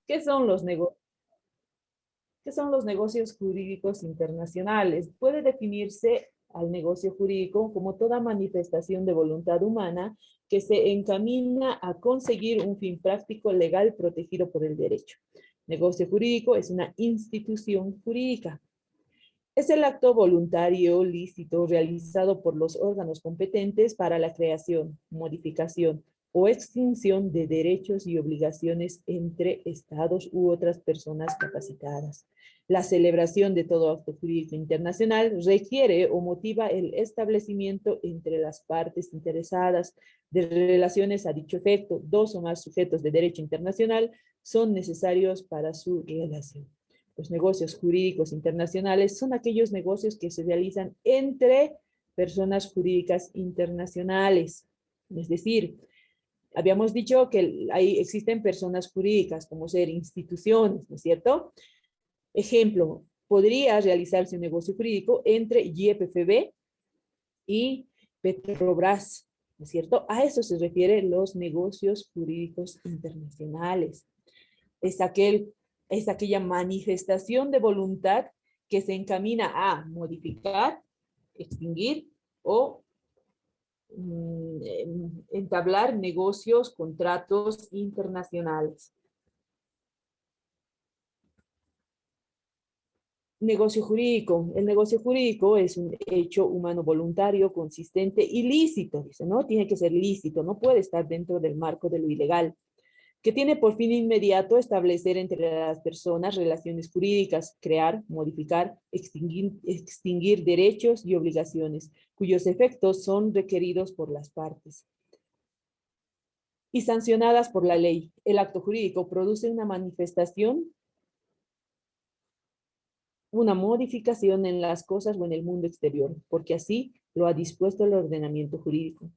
¿Qué son los negocios? ¿Qué son los negocios jurídicos internacionales? Puede definirse al negocio jurídico como toda manifestación de voluntad humana que se encamina a conseguir un fin práctico legal protegido por el derecho. Negocio jurídico es una institución jurídica. Es el acto voluntario lícito realizado por los órganos competentes para la creación, modificación o extinción de derechos y obligaciones entre estados u otras personas capacitadas. La celebración de todo acto jurídico internacional requiere o motiva el establecimiento entre las partes interesadas de relaciones a dicho efecto. Dos o más sujetos de derecho internacional son necesarios para su relación. Los negocios jurídicos internacionales son aquellos negocios que se realizan entre personas jurídicas internacionales. Es decir, habíamos dicho que existen personas jurídicas como ser instituciones, ¿no es cierto? Ejemplo, podría realizarse un negocio jurídico entre YPFB y Petrobras, ¿no es cierto? A eso se refieren los negocios jurídicos internacionales. Es aquella manifestación de voluntad que se encamina a modificar, extinguir o entablar negocios, contratos internacionales. Negocio jurídico. El negocio jurídico es un hecho humano voluntario, consistente y lícito, dice, ¿no? Tiene que ser lícito, no puede estar dentro del marco de lo ilegal, que tiene por fin inmediato establecer entre las personas relaciones jurídicas, crear, modificar, extinguir derechos y obligaciones, cuyos efectos son requeridos por las partes y sancionadas por la ley. El acto jurídico produce una manifestación, una modificación en las cosas o en el mundo exterior, porque así lo ha dispuesto el ordenamiento jurídico.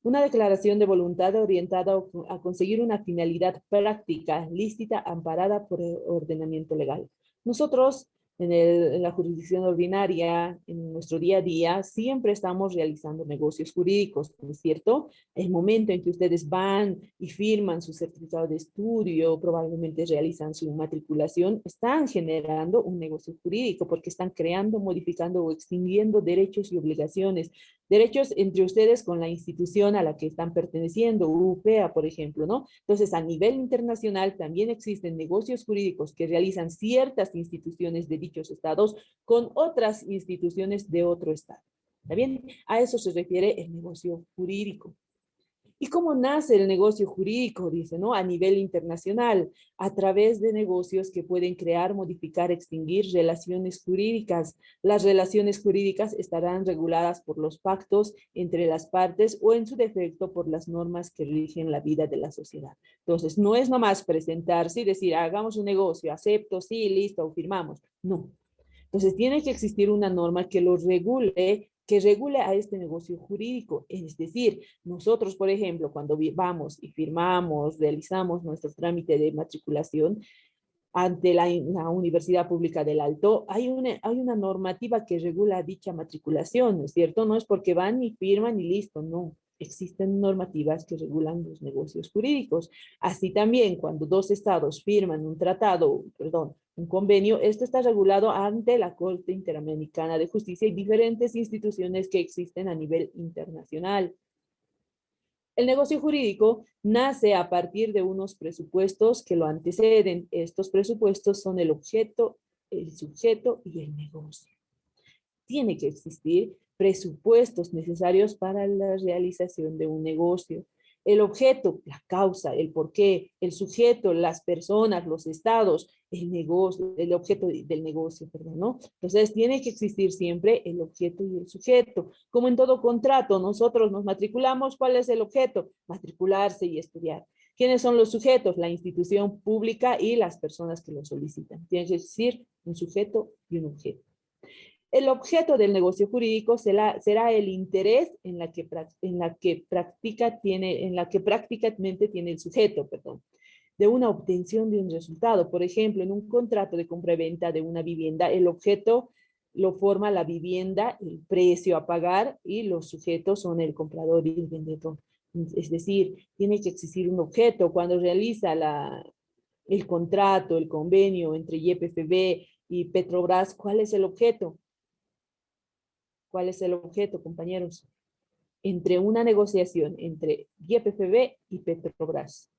Una declaración de voluntad orientada a conseguir una finalidad práctica, lícita, amparada por el ordenamiento legal. Nosotros, en la jurisdicción ordinaria, en nuestro día a día, siempre estamos realizando negocios jurídicos, ¿no es cierto? El momento en que ustedes van y firman su certificado de estudio, probablemente realizan su matriculación, están generando un negocio jurídico porque están creando, modificando o extinguiendo derechos y obligaciones. Derechos entre ustedes con la institución a la que están perteneciendo, UPEA, por ejemplo, ¿no? Entonces, a nivel internacional también existen negocios jurídicos que realizan ciertas instituciones de dichos estados con otras instituciones de otro estado. ¿Está bien? A eso se refiere el negocio jurídico. ¿Y cómo nace el negocio jurídico? Dice, ¿no? A nivel internacional, a través de negocios que pueden crear, modificar, extinguir relaciones jurídicas. Las relaciones jurídicas estarán reguladas por los pactos entre las partes o en su defecto por las normas que rigen la vida de la sociedad. Entonces, no es nomás presentarse y decir, hagamos un negocio, acepto, sí, listo, firmamos. No. Entonces, tiene que existir una norma que lo regule, que regule a este negocio jurídico. Es decir, nosotros, por ejemplo, cuando vamos y firmamos, realizamos nuestro trámite de matriculación ante la Universidad Pública del Alto, hay una normativa que regula dicha matriculación, ¿no es cierto? No es porque van y firman y listo, no. Existen normativas que regulan los negocios jurídicos. Así también, cuando dos estados firman un tratado, perdón, un convenio, esto está regulado ante la Corte Interamericana de Justicia y diferentes instituciones que existen a nivel internacional. El negocio jurídico nace a partir de unos presupuestos que lo anteceden. Estos presupuestos son el objeto, el sujeto y el negocio. Tiene que existir presupuestos necesarios para la realización de un negocio. El objeto, la causa, el porqué, el sujeto, las personas, los estados, el negocio, el objeto del negocio, perdón, ¿no? Entonces tiene que existir siempre el objeto y el sujeto. Como en todo contrato, nosotros nos matriculamos, ¿cuál es el objeto? Matricularse y estudiar. ¿Quiénes son los sujetos? La institución pública y las personas que lo solicitan. Tiene que existir un sujeto y un objeto. El objeto del negocio jurídico será el interés en la que prácticamente tiene el sujeto, perdón, de una obtención de un resultado. Por ejemplo, en un contrato de compra-venta de una vivienda, el objeto lo forma la vivienda, el precio a pagar y los sujetos son el comprador y el vendedor. Es decir, tiene que existir un objeto. Cuando realiza el contrato, el convenio entre YPFB y Petrobras, ¿cuál es el objeto? ¿Cuál es el objeto, compañeros? Entre una negociación entre YPFB y Petrobras.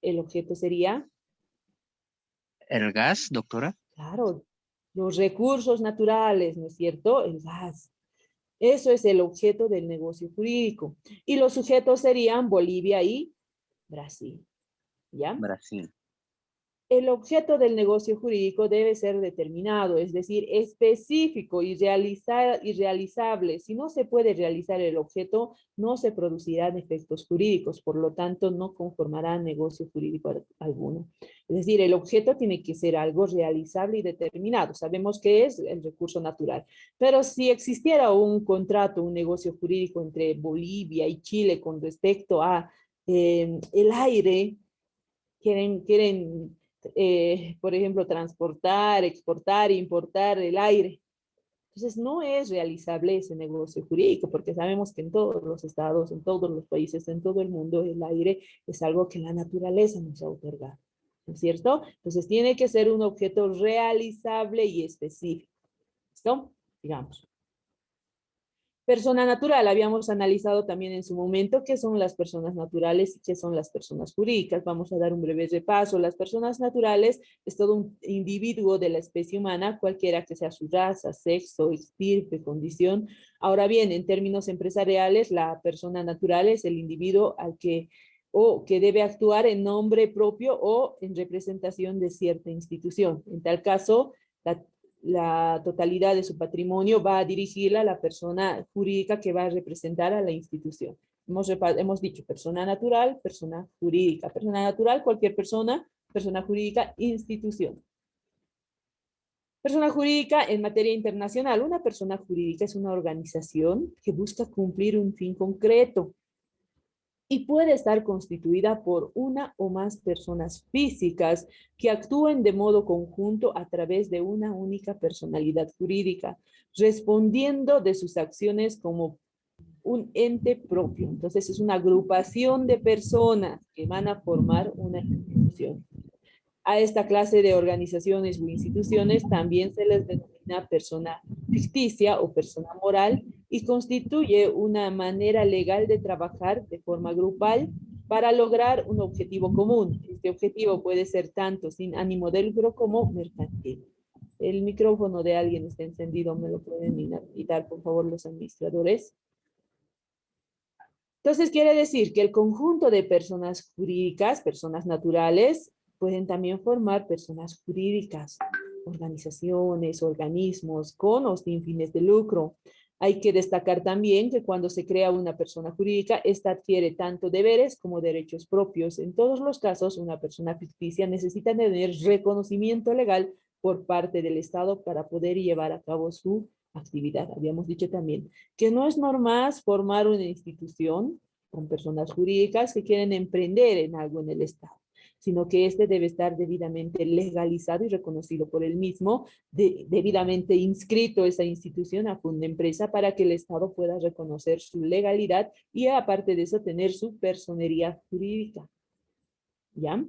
El objeto sería, ¿El gas, doctora? claro, los recursos naturales, ¿no es cierto? El gas. Eso es el objeto del negocio jurídico. Y los sujetos serían Bolivia y Brasil, ¿ya? Brasil. El objeto del negocio jurídico debe ser determinado, es decir, específico y realizable. Si no se puede realizar el objeto, no se producirán efectos jurídicos, por lo tanto, no conformará negocio jurídico alguno. Es decir, el objeto tiene que ser algo realizable y determinado. Sabemos que es el recurso natural. Pero si existiera un contrato, un negocio jurídico entre Bolivia y Chile con respecto a el aire, quieren, por ejemplo, transportar, exportar, importar el aire. Entonces, no es realizable ese negocio jurídico, porque sabemos que en todos los estados, en todos los países, en todo el mundo, el aire es algo que la naturaleza nos ha otorgado, ¿no es cierto? Entonces, tiene que ser un objeto realizable y específico. ¿Listo? Digamos. Persona natural, habíamos analizado también en su momento qué son las personas naturales y qué son las personas jurídicas. Vamos a dar un breve repaso. Las personas naturales es todo un individuo de la especie humana, cualquiera que sea su raza, sexo, estirpe, condición. Ahora bien, en términos empresariales, la persona natural es el individuo al que o que debe actuar en nombre propio o en representación de cierta institución. En tal caso, la totalidad de su patrimonio va a dirigirla a la persona jurídica que va a representar a la institución. Hemos dicho persona natural, persona jurídica. Persona natural, cualquier persona jurídica, institución. Persona jurídica en materia internacional. Una persona jurídica es una organización que busca cumplir un fin concreto y puede estar constituida por una o más personas físicas que actúen de modo conjunto a través de una única personalidad jurídica, respondiendo de sus acciones como un ente propio. Entonces es una agrupación de personas que van a formar una institución. A esta clase de organizaciones o instituciones también se les denomina persona ficticia o persona moral y constituye una manera legal de trabajar de forma grupal para lograr un objetivo común. Este objetivo puede ser tanto sin ánimo de lucro como mercantil. El micrófono de alguien está encendido, ¿me lo pueden inhabilitar, por favor, los administradores? Entonces quiere decir que el conjunto de personas jurídicas, personas naturales, pueden también formar personas jurídicas, organizaciones, organismos con o sin fines de lucro. Hay que destacar también que cuando se crea una persona jurídica, esta adquiere tanto deberes como derechos propios. En todos los casos, una persona ficticia necesita tener reconocimiento legal por parte del Estado para poder llevar a cabo su actividad. Habíamos dicho también que no es normal formar una institución con personas jurídicas que quieren emprender en algo en el Estado, sino que este debe estar debidamente legalizado y reconocido por el mismo, debidamente inscrito esa institución a Fundempresa para que el Estado pueda reconocer su legalidad y aparte de eso tener su personería jurídica. ¿Ya?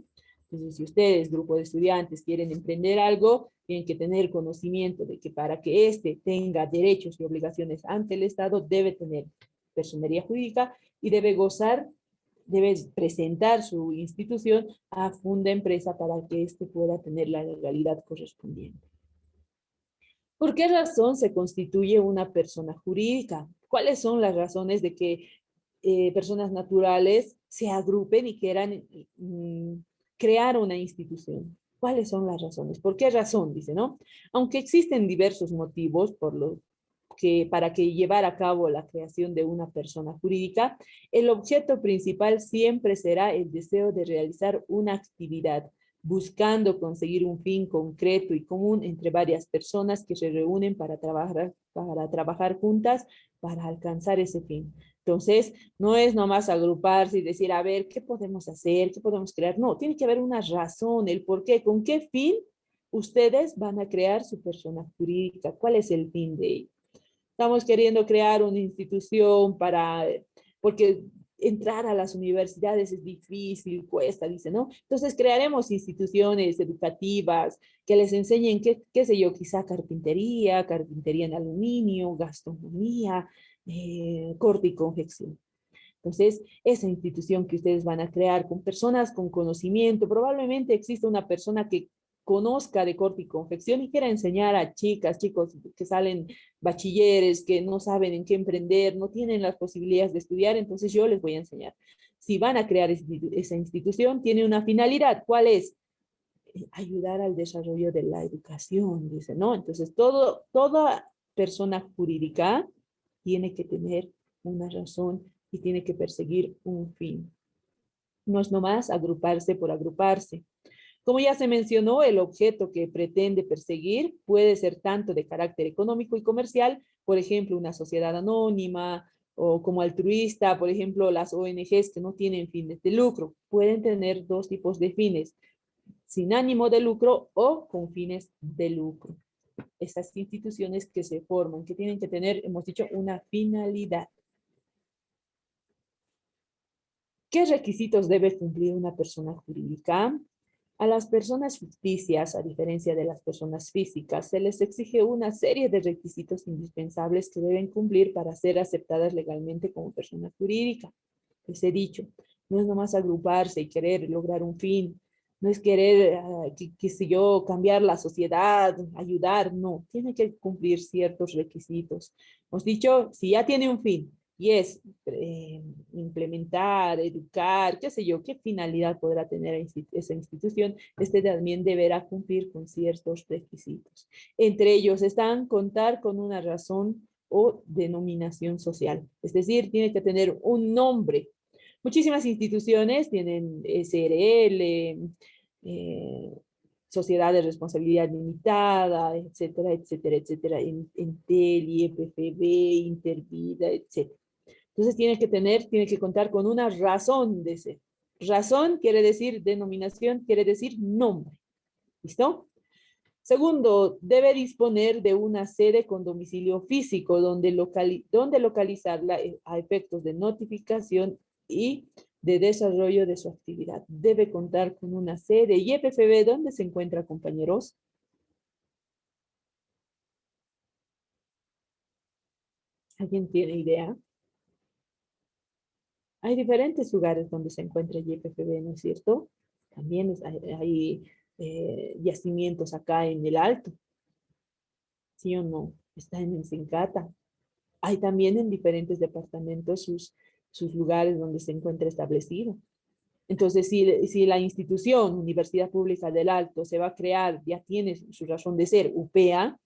Entonces, si ustedes, grupo de estudiantes, quieren emprender algo, tienen que tener conocimiento de que para que éste tenga derechos y obligaciones ante el Estado, debe tener personería jurídica y debe presentar su institución a Fundempresa para que éste pueda tener la legalidad correspondiente. ¿Por qué razón se constituye una persona jurídica? ¿Cuáles son las razones de que personas naturales se agrupen y quieran crear una institución? ¿Cuáles son las razones? ¿Por qué razón? Dice, ¿no? Aunque existen diversos motivos para que llevar a cabo la creación de una persona jurídica, el objeto principal siempre será el deseo de realizar una actividad, buscando conseguir un fin concreto y común entre varias personas que se reúnen para trabajar juntas para alcanzar ese fin. Entonces, no es nomás agruparse y decir, a ver, ¿qué podemos hacer? ¿Qué podemos crear? No, tiene que haber una razón, el por qué, con qué fin ustedes van a crear su persona jurídica, cuál es el fin de ello. Estamos queriendo crear una institución porque entrar a las universidades es difícil, cuesta, dice, ¿no? Entonces crearemos instituciones educativas que les enseñen, qué sé yo, quizá carpintería en aluminio, gastronomía, corte y confección. Entonces, esa institución que ustedes van a crear con personas con conocimiento, probablemente exista una persona que conozca de corte y confección y quiera enseñar a chicas, chicos que salen bachilleres, que no saben en qué emprender, no tienen las posibilidades de estudiar, entonces yo les voy a enseñar. Si van a crear esa institución, tiene una finalidad. ¿Cuál es? Ayudar al desarrollo de la educación, dice, ¿no? Entonces, toda persona jurídica tiene que tener una razón y tiene que perseguir un fin. No es nomás agruparse por agruparse. Como ya se mencionó, el objeto que pretende perseguir puede ser tanto de carácter económico y comercial, por ejemplo, una sociedad anónima, o como altruista, por ejemplo, las ONGs que no tienen fines de lucro. Pueden tener dos tipos de fines, sin ánimo de lucro o con fines de lucro. Estas instituciones que se forman, que tienen que tener, hemos dicho, una finalidad. ¿Qué requisitos debe cumplir una persona jurídica? A las personas ficticias, a diferencia de las personas físicas, se les exige una serie de requisitos indispensables que deben cumplir para ser aceptadas legalmente como persona jurídica. Les he dicho, no es nomás agruparse y querer lograr un fin, no es querer, qué sé yo, cambiar la sociedad, ayudar, no, tiene que cumplir ciertos requisitos. Hemos dicho, si ya tiene un fin y es implementar, educar, qué sé yo, qué finalidad podrá tener esa institución, este también deberá cumplir con ciertos requisitos. Entre ellos están contar con una razón o denominación social, es decir, tiene que tener un nombre. Muchísimas instituciones tienen SRL, sociedad de responsabilidad limitada, etcétera, etcétera, etcétera, Entel, IEPFB, Intervida, etcétera. Entonces tiene que contar con una razón de ser. Razón quiere decir denominación, quiere decir nombre. ¿Listo? Segundo, debe disponer de una sede con domicilio físico donde localizarla a efectos de notificación y de desarrollo de su actividad. Debe contar con una sede. ¿Y EPFB dónde se encuentra, compañeros? ¿Alguien tiene idea? Hay diferentes lugares donde se encuentra YPFB, ¿no es cierto? También hay yacimientos acá en el Alto, ¿sí o no? Está en Ensencata. Hay también en diferentes departamentos sus lugares donde se encuentra establecido. Entonces, si la institución, Universidad Pública del Alto, se va a crear, ya tiene su razón de ser, UPEA,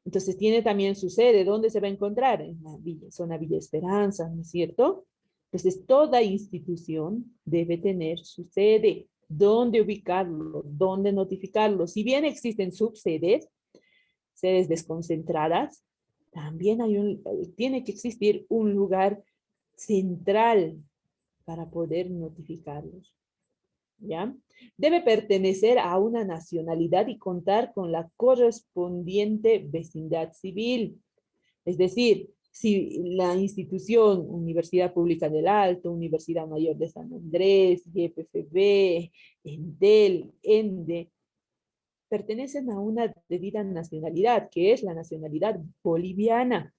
entonces tiene también su sede. ¿Dónde se va a encontrar? En la zona Villa Esperanza, ¿no es cierto? Entonces, toda institución debe tener su sede. ¿Dónde ubicarlo? ¿Dónde notificarlo? Si bien existen subsedes, sedes desconcentradas, también tiene que existir un lugar central para poder notificarlos. ¿Ya? Debe pertenecer a una nacionalidad y contar con la correspondiente vecindad civil. Es decir, si la institución Universidad Pública del Alto, Universidad Mayor de San Andrés, YPFB, ENDEL, ENDE, pertenecen a una debida nacionalidad, que es la nacionalidad boliviana,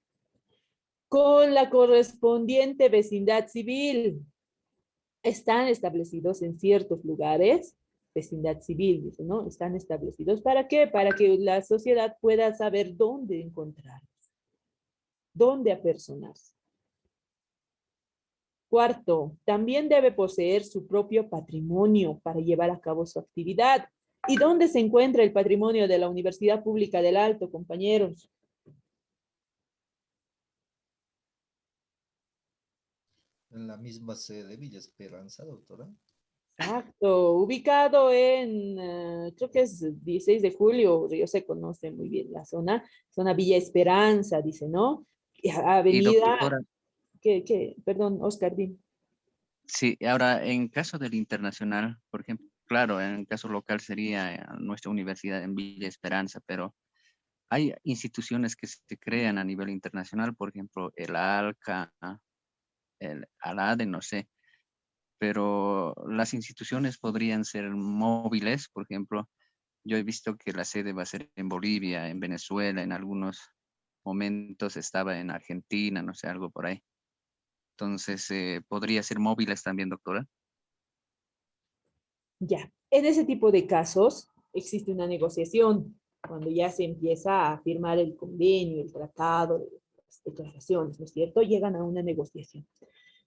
con la correspondiente vecindad civil. Están establecidos en ciertos lugares, vecindad civil, dice, ¿no? Están establecidos. ¿Para qué? Para que la sociedad pueda saber dónde encontrarlos, dónde apersonarse. Cuarto, también debe poseer su propio patrimonio para llevar a cabo su actividad. ¿Y dónde se encuentra el patrimonio de la Universidad Pública del Alto, compañeros? En la misma sede, Villa Esperanza, doctora. Exacto, ubicado en, creo que es 16 de julio, Río se conoce muy bien la zona Villa Esperanza, dice, ¿no? Y Avenida, doctora, perdón, Oscar, dime. sí, ahora en caso del internacional, por ejemplo, claro, en el caso local sería nuestra universidad en Villa Esperanza, pero hay instituciones que se crean a nivel internacional, por ejemplo, el ALCA, el ALADE, no sé. pero las instituciones podrían ser móviles. Por ejemplo, yo he visto que la sede va a ser en Bolivia, en Venezuela, en algunos momentos estaba en Argentina, no sé, algo por ahí. Entonces, ¿podría ser móviles también, doctora? Ya, en ese tipo de casos existe una negociación cuando ya se empieza a firmar el convenio, el tratado, las declaraciones, ¿no es cierto? Llegan a una negociación.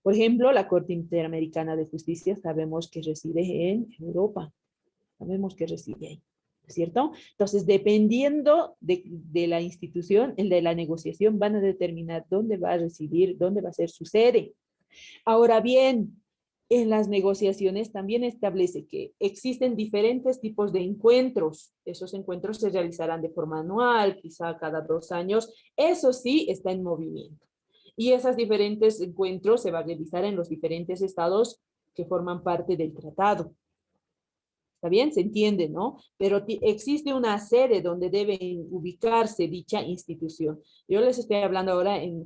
Por ejemplo, la Corte Interamericana de Justicia sabemos que reside en Europa, sabemos que reside ahí, ¿no es cierto? Entonces, dependiendo de la institución, el de la negociación, van a determinar dónde va a residir, dónde va a ser su sede. Ahora bien, en las negociaciones también establece que existen diferentes tipos de encuentros. Esos encuentros se realizarán de forma anual, quizá cada 2 años. Eso sí está en movimiento. Y esos diferentes encuentros se van a realizar en los diferentes estados que forman parte del tratado. ¿Está bien? Se entiende, ¿no? Pero existe una sede donde debe ubicarse dicha institución. Yo les estoy hablando ahora de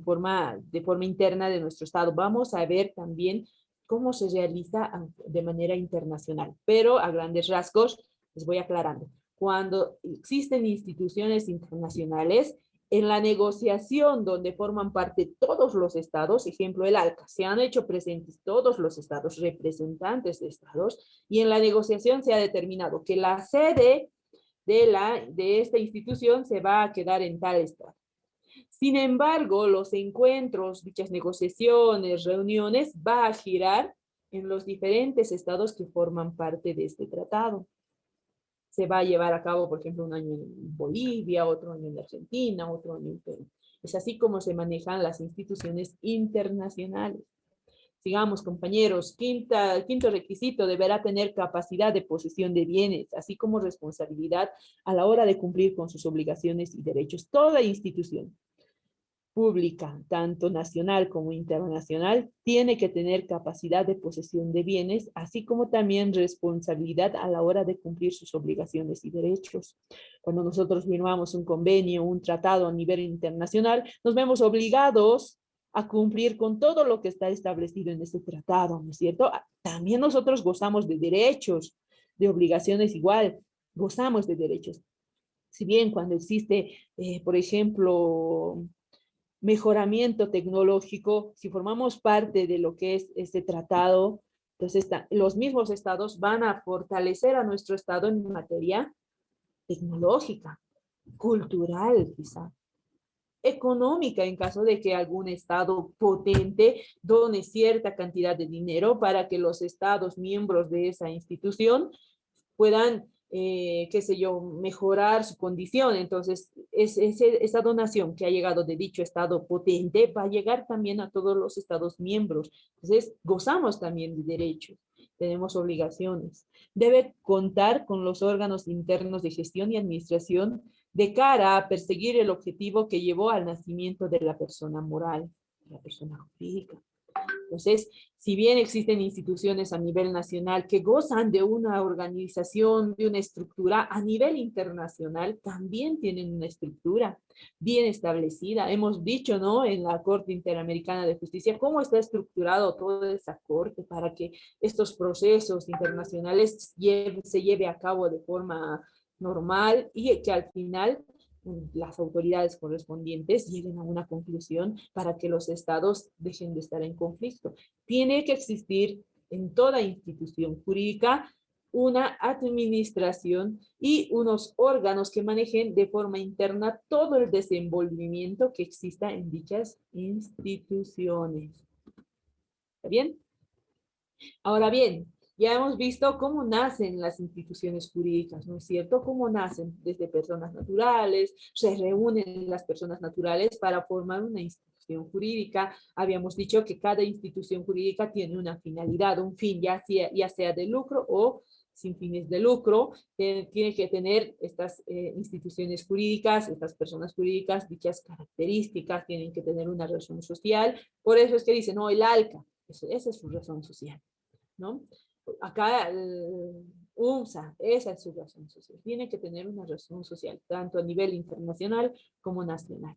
forma interna de nuestro estado. Vamos a ver también cómo se realiza de manera internacional, pero a grandes rasgos les voy aclarando. Cuando existen instituciones internacionales, en la negociación donde forman parte todos los estados, ejemplo el ALCA, se han hecho presentes todos los estados, representantes de estados, y en la negociación se ha determinado que la sede de esta institución se va a quedar en tal estado. Sin embargo, los encuentros, dichas negociaciones, reuniones, va a girar en los diferentes estados que forman parte de este tratado. Se va a llevar a cabo, por ejemplo, un año en Bolivia, otro año en Argentina, otro año en Perú. Es así como se manejan las instituciones internacionales. Sigamos, compañeros. Quinto requisito, deberá tener capacidad de posesión de bienes, así como responsabilidad a la hora de cumplir con sus obligaciones y derechos. Toda institución pública, tanto nacional como internacional, tiene que tener capacidad de posesión de bienes, así como también responsabilidad a la hora de cumplir sus obligaciones y derechos. Cuando nosotros firmamos un convenio, un tratado a nivel internacional, nos vemos obligados a cumplir con todo lo que está establecido en este tratado, ¿no es cierto? También nosotros gozamos de derechos, de obligaciones igual, gozamos de derechos. Si bien cuando existe, por ejemplo, mejoramiento tecnológico, si formamos parte de lo que es este tratado, entonces los mismos estados van a fortalecer a nuestro estado en materia tecnológica, cultural quizá, económica en caso de que algún estado potente done cierta cantidad de dinero para que los estados miembros de esa institución puedan, qué sé yo, mejorar su condición. Entonces, esa donación que ha llegado de dicho estado potente va a llegar también a todos los estados miembros. Entonces, gozamos también de derechos, tenemos obligaciones. Debe contar con los órganos internos de gestión y administración de cara a perseguir el objetivo que llevó al nacimiento de la persona moral, de la persona jurídica. Entonces, si bien existen instituciones a nivel nacional que gozan de una organización, de una estructura, a nivel internacional también tienen una estructura bien establecida. Hemos dicho, ¿no?, en la Corte Interamericana de Justicia, cómo está estructurado toda esa corte para que estos procesos internacionales se lleve a cabo de forma normal y que al final las autoridades correspondientes lleguen a una conclusión para que los estados dejen de estar en conflicto. Tiene que existir en toda institución jurídica una administración y unos órganos que manejen de forma interna todo el desenvolvimiento que exista en dichas instituciones. ¿Está bien? Ahora bien, ya hemos visto cómo nacen las instituciones jurídicas, ¿no es cierto? Cómo nacen desde personas naturales, se reúnen las personas naturales para formar una institución jurídica. Habíamos dicho que cada institución jurídica tiene una finalidad, un fin, ya sea de lucro o sin fines de lucro. Tiene que tener estas instituciones jurídicas, estas personas jurídicas, dichas características, tienen que tener una razón social. Por eso es que dicen, no, el ALCA, esa es su razón social, ¿no? Acá USA, esa es su razón social. Tiene que tener una razón social, tanto a nivel internacional como nacional.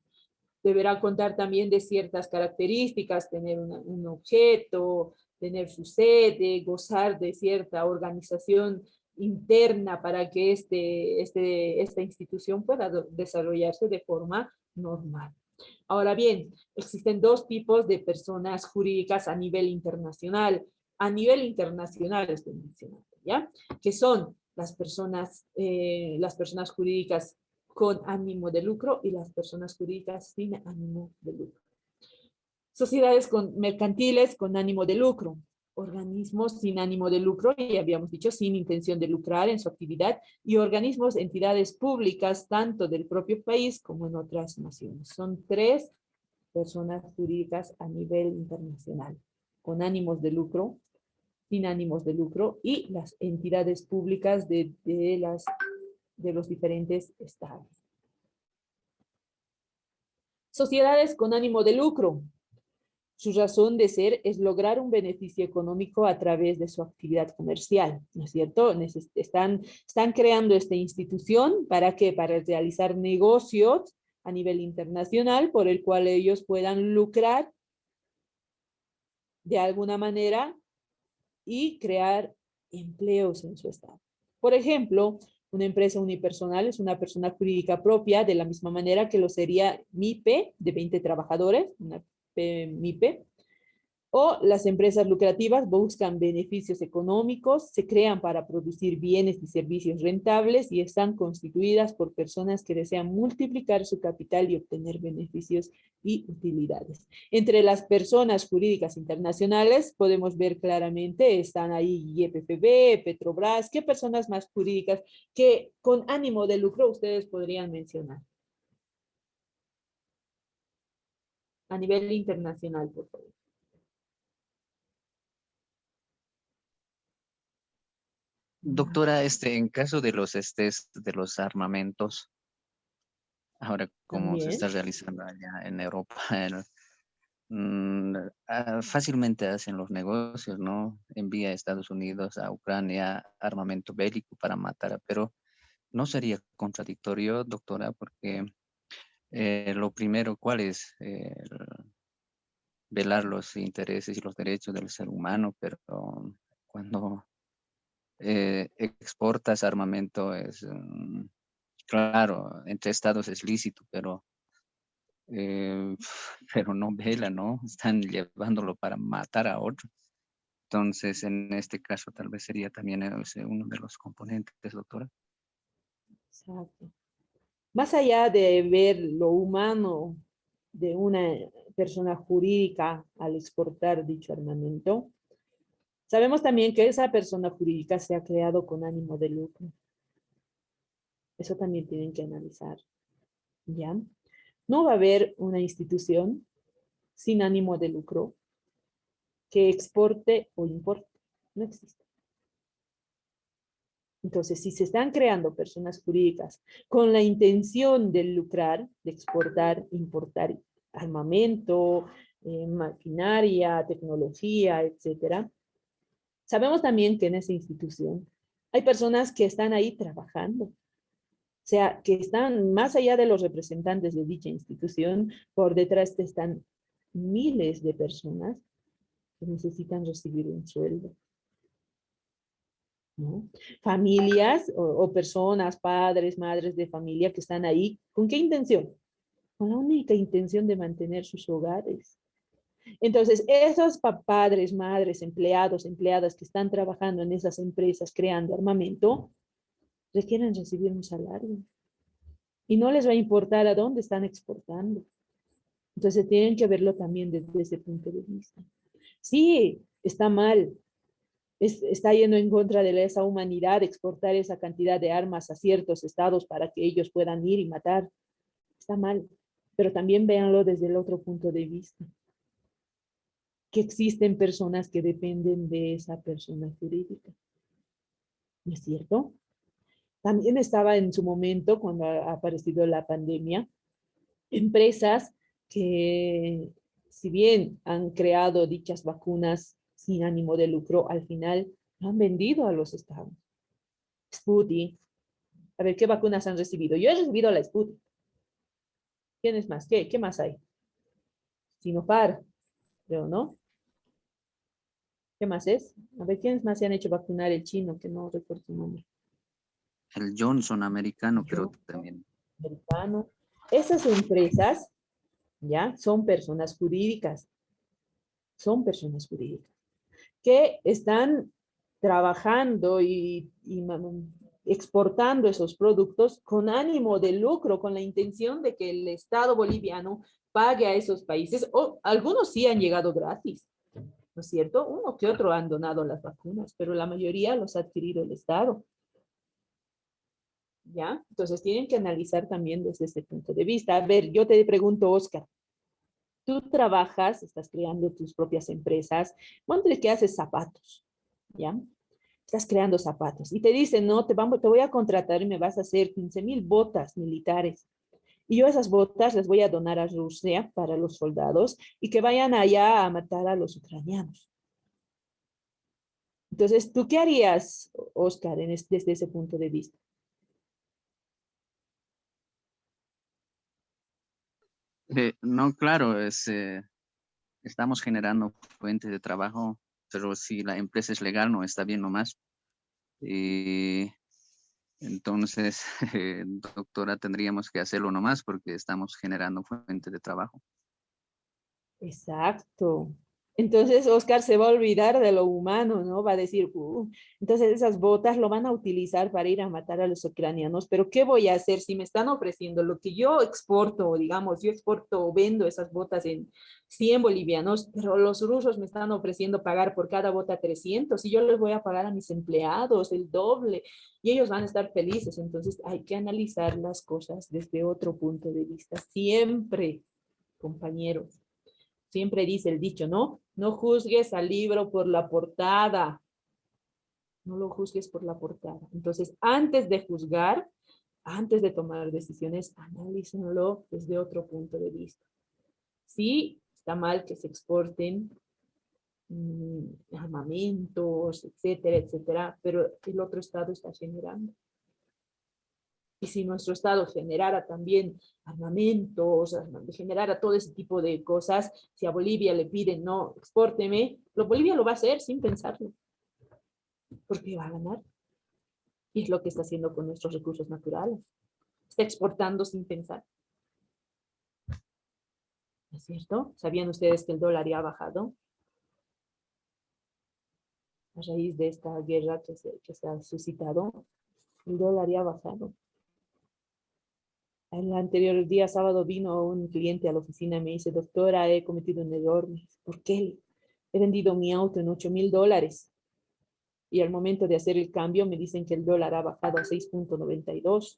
Deberá contar también de ciertas características, tener un objeto, tener su sede, gozar de cierta organización interna para que esta institución pueda desarrollarse de forma normal. Ahora bien, existen dos tipos de personas jurídicas a nivel internacional. A nivel internacional estoy mencionando, ¿ya? Que son las personas jurídicas con ánimo de lucro y las personas jurídicas sin ánimo de lucro. Sociedades mercantiles con ánimo de lucro, organismos sin ánimo de lucro, y habíamos dicho sin intención de lucrar en su actividad, y organismos, entidades públicas, tanto del propio país como en otras naciones. Son tres personas jurídicas a nivel internacional, con ánimos de lucro, sin ánimos de lucro, y las entidades públicas de los diferentes estados. Sociedades con ánimo de lucro. Su razón de ser es lograr un beneficio económico a través de su actividad comercial, ¿no es cierto? Están creando esta institución, ¿para qué? Para realizar negocios a nivel internacional por el cual ellos puedan lucrar de alguna manera y crear empleos en su estado. Por ejemplo, una empresa unipersonal es una persona jurídica propia, de la misma manera que lo sería MIPE, de 20 trabajadores, una MIPE. O las empresas lucrativas buscan beneficios económicos, se crean para producir bienes y servicios rentables y están constituidas por personas que desean multiplicar su capital y obtener beneficios y utilidades. Entre las personas jurídicas internacionales podemos ver claramente, están ahí YPFB, Petrobras. ¿Qué personas más jurídicas que con ánimo de lucro ustedes podrían mencionar? A nivel internacional, por favor. Doctora, en caso de de los armamentos, ahora como se está También. realizando allá en Europa, fácilmente hacen los negocios, ¿no? Envía a Estados Unidos, a Ucrania, armamento bélico para matar, pero no sería contradictorio, doctora, porque lo primero, ¿cuál es? Velar los intereses y los derechos del ser humano, pero cuando exportas armamento es, claro, entre estados es lícito, eh, pero no vela, ¿no? Están llevándolo para matar a otros. Entonces, en este caso, tal vez sería también uno de los componentes, doctora. Exacto. Más allá de ver lo humano de una persona jurídica al exportar dicho armamento, sabemos también que esa persona jurídica se ha creado con ánimo de lucro. Eso también tienen que analizar, ¿ya? No va a haber una institución sin ánimo de lucro que exporte o importe. No existe. Entonces, si se están creando personas jurídicas con la intención de lucrar, de exportar, importar armamento, maquinaria, tecnología, etcétera, sabemos también que en esa institución hay personas que están ahí trabajando. O sea, que están más allá de los representantes de dicha institución, por detrás están miles de personas que necesitan recibir un sueldo, ¿no? Familias o personas, padres, madres de familia que están ahí. ¿Con qué intención? Con la única intención de mantener sus hogares. Entonces, esos padres, madres, empleados, empleadas que están trabajando en esas empresas creando armamento, requieren recibir un salario. Y no les va a importar a dónde están exportando. Entonces, tienen que verlo también desde ese punto de vista. Sí, está mal, está yendo en contra de esa humanidad exportar esa cantidad de armas a ciertos estados para que ellos puedan ir y matar. Está mal, pero también véanlo desde el otro punto de vista, que existen personas que dependen de esa persona jurídica. ¿No es cierto? También estaba en su momento, cuando ha aparecido la pandemia, empresas que, si bien han creado dichas vacunas sin ánimo de lucro, al final lo han vendido a los estados. Sputnik. A ver, ¿qué vacunas han recibido? Yo he recibido la Sputnik. ¿Tienes más? ¿Qué más hay? Sinopar, creo, ¿no? ¿Qué más es? A ver, ¿quiénes más se han hecho vacunar el chino? Que no recuerdo su nombre. El Johnson americano, creo Johnson, también. americano. Esas empresas, ¿ya? Son personas jurídicas. Son personas jurídicas que están trabajando exportando esos productos con ánimo de lucro, con la intención de que el Estado boliviano pague a esos países, o algunos sí han llegado gratis, ¿no es cierto? Uno que otro han donado las vacunas, pero la mayoría los ha adquirido el Estado, ¿ya? Entonces tienen que analizar también desde ese punto de vista. A ver, yo te pregunto, Oscar, tú trabajas, estás creando tus propias empresas, ponte que haces zapatos, ¿ya? Estás creando zapatos y te dicen, no, te voy a contratar y me vas a hacer 15,000 botas militares. Y yo esas botas les voy a donar a Rusia para los soldados y que vayan allá a matar a los ucranianos. Entonces, ¿tú qué harías, Oscar, desde ese punto de vista? No, claro, estamos generando fuentes de trabajo, pero si la empresa es legal, no está bien nomás. Y entonces, doctora, tendríamos que hacerlo nomás porque estamos generando fuentes de trabajo. Exacto. Entonces Oscar se va a olvidar de lo humano, ¿no? Va a decir, entonces esas botas lo van a utilizar para ir a matar a los ucranianos, pero ¿qué voy a hacer si me están ofreciendo lo que yo exporto, digamos, yo exporto o vendo esas botas en 100 bolivianos, pero los rusos me están ofreciendo pagar por cada bota 300 y yo les voy a pagar a mis empleados el doble y ellos van a estar felices? Entonces hay que analizar las cosas desde otro punto de vista, siempre, compañeros. Siempre dice el dicho, ¿no? No juzgues al libro por la portada. No lo juzgues por la portada. Entonces, antes de juzgar, antes de tomar decisiones, analícenlo desde otro punto de vista. Sí, está mal que se exporten armamentos, etcétera, etcétera, pero el otro estado está generando. Y si nuestro Estado generara también armamentos, generara todo ese tipo de cosas, si a Bolivia le piden, no, expórteme, Bolivia lo va a hacer sin pensarlo, porque va a ganar. Y es lo que está haciendo con nuestros recursos naturales. Está exportando sin pensar. ¿No es cierto? ¿Sabían ustedes que el dólar ya ha bajado? A raíz de esta guerra que se ha suscitado, el dólar ya ha bajado. El anterior día, sábado, vino un cliente a la oficina y me dice, doctora, he cometido un error. ¿Por qué? He vendido mi auto en $8,000 y al momento de hacer el cambio me dicen que el dólar ha bajado a 6.92.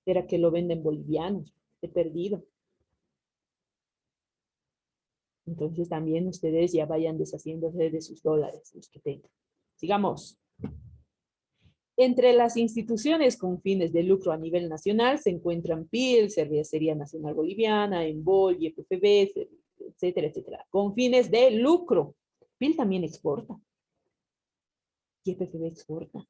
Era que lo venden bolivianos. He perdido. Entonces también ustedes ya vayan deshaciéndose de sus dólares, los que tengan. Sigamos. Entre las instituciones con fines de lucro a nivel nacional se encuentran PIL, Cervecería Nacional Boliviana, ENBOL, YPFB, etcétera, etcétera, con fines de lucro. PIL también exporta. YPFB exporta.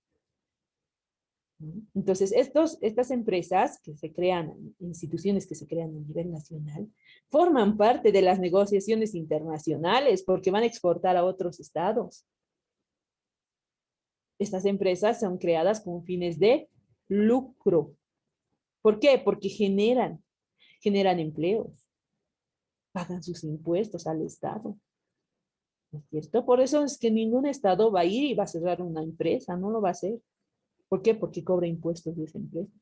Entonces, estas empresas que se crean, instituciones que se crean a nivel nacional, forman parte de las negociaciones internacionales porque van a exportar a otros estados. Estas empresas son creadas con fines de lucro. ¿Por qué? Porque generan empleos, pagan sus impuestos al Estado. ¿No es cierto? Por eso es que ningún Estado va a ir y va a cerrar una empresa, no lo va a hacer. ¿Por qué? Porque cobra impuestos de esa empresa.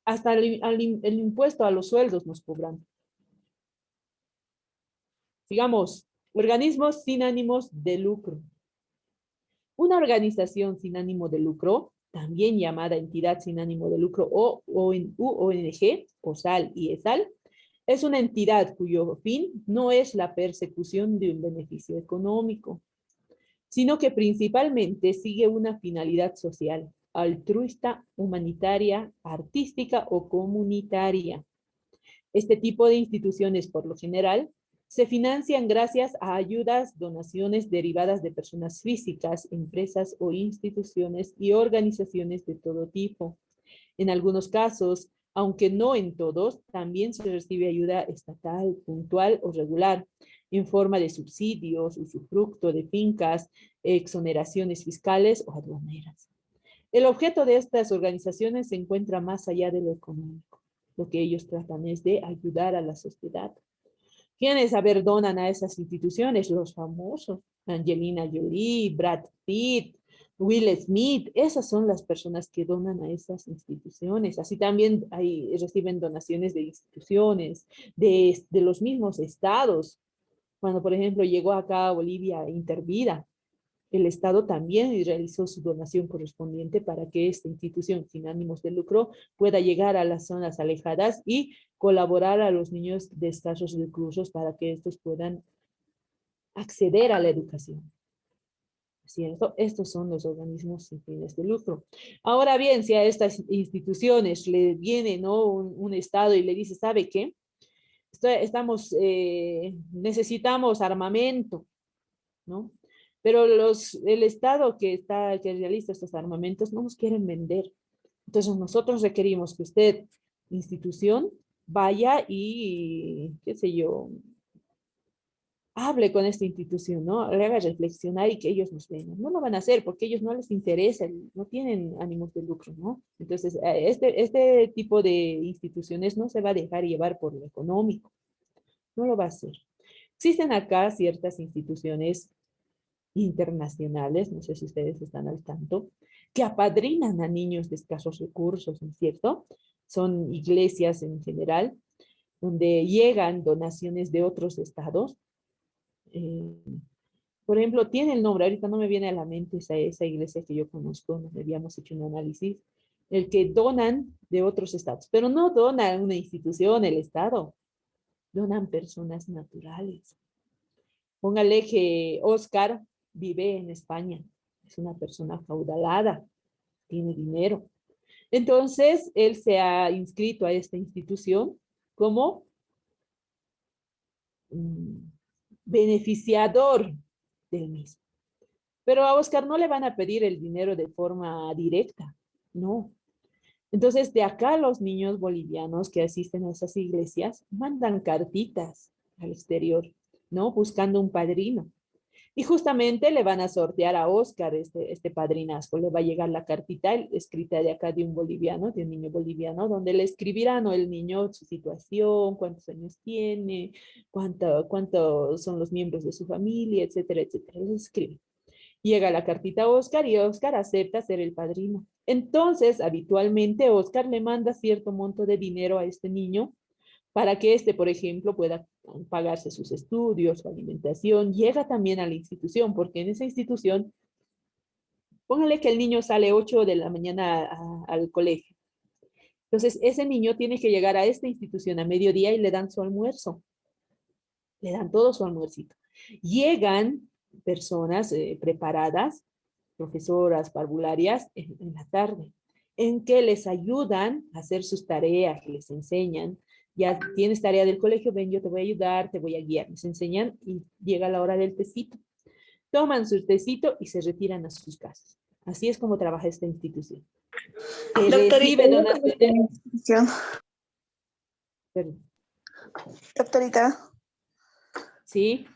Hasta el impuesto a los sueldos nos cobran. Digamos, organismos sin ánimos de lucro. Una organización sin ánimo de lucro, también llamada entidad sin ánimo de lucro o ONG, OSAL y ESAL, es una entidad cuyo fin no es la persecución de un beneficio económico, sino que principalmente sigue una finalidad social, altruista, humanitaria, artística o comunitaria. Este tipo de instituciones, por lo general, se financian gracias a ayudas, donaciones derivadas de personas físicas, empresas o instituciones y organizaciones de todo tipo. En algunos casos, aunque no en todos, también se recibe ayuda estatal, puntual o regular. en forma de subsidios, usufructo de fincas, exoneraciones fiscales o aduaneras. El objeto de estas organizaciones se encuentra más allá de lo económico. Lo que ellos tratan es de ayudar a la sociedad. ¿Quiénes, a ver, donan a esas instituciones? Los famosos. Angelina Jolie, Brad Pitt, Will Smith. Esas son las personas que donan a esas instituciones. Así también reciben donaciones de instituciones, de los mismos estados. Cuando, por ejemplo, llegó acá a Bolivia Intervida, el Estado también realizó su donación correspondiente para que esta institución sin ánimos de lucro pueda llegar a las zonas alejadas y colaborar a los niños de escasos recursos para que estos puedan acceder a la educación. ¿Cierto? Estos son los organismos sin fines de lucro. Ahora bien, si a estas instituciones le viene, ¿no?, un Estado y le dice, ¿sabe qué? Necesitamos armamento, ¿no? Pero el Estado que realiza estos armamentos no nos quieren vender. Entonces nosotros requerimos que usted, institución, vaya y, qué sé yo, hable con esta institución, ¿no? Le haga reflexionar y que ellos nos vengan. No lo van a hacer porque a ellos no les interesa, no tienen ánimos de lucro, ¿no? Entonces, este tipo de instituciones no se va a dejar llevar por lo económico. No lo va a hacer. Existen acá ciertas instituciones internacionales, no sé si ustedes están al tanto, que apadrinan a niños de escasos recursos, ¿no es cierto? Son iglesias en general, donde llegan donaciones de otros estados. Por ejemplo, tiene el nombre, ahorita no me viene a la mente esa iglesia que yo conozco, nos habíamos hecho un análisis, el que donan de otros estados, pero no donan una institución, el estado, donan personas naturales. Póngale que Oscar vive en España, es una persona acaudalada, tiene dinero. Entonces, él se ha inscrito a esta institución como beneficiador del mismo. Pero a Oscar no le van a pedir el dinero de forma directa, no. Entonces, de acá los niños bolivianos que asisten a esas iglesias mandan cartitas al exterior, ¿no? Buscando un padrino. Y justamente le van a sortear a Oscar este padrinazgo. Le va a llegar la cartita escrita de acá de un boliviano, de un niño boliviano, donde le escribirán, ¿no?, el niño, su situación, cuántos años tiene, cuántos son los miembros de su familia, etcétera, etcétera. Les escribe. Llega la cartita a Oscar y Oscar acepta ser el padrino. Entonces, habitualmente, Oscar le manda cierto monto de dinero a este niño para que éste, por ejemplo, pueda pagarse sus estudios, su alimentación. Llega también a la institución, porque en esa institución, póngale que el niño sale 8 de la mañana al colegio. Entonces, ese niño tiene que llegar a esta institución a mediodía y le dan su almuerzo. Le dan todo su almuercito. Llegan personas preparadas, profesoras, parvularias, en la tarde, en que les ayudan a hacer sus tareas, les enseñan. Ya tienes tarea del colegio, ven, yo te voy a ayudar, te voy a guiar. Les enseñan y llega la hora del tecito. Toman su tecito y se retiran a sus casas. Así es como trabaja esta institución. Que Doctorita, recibe donaciones. Doctorita, Sí.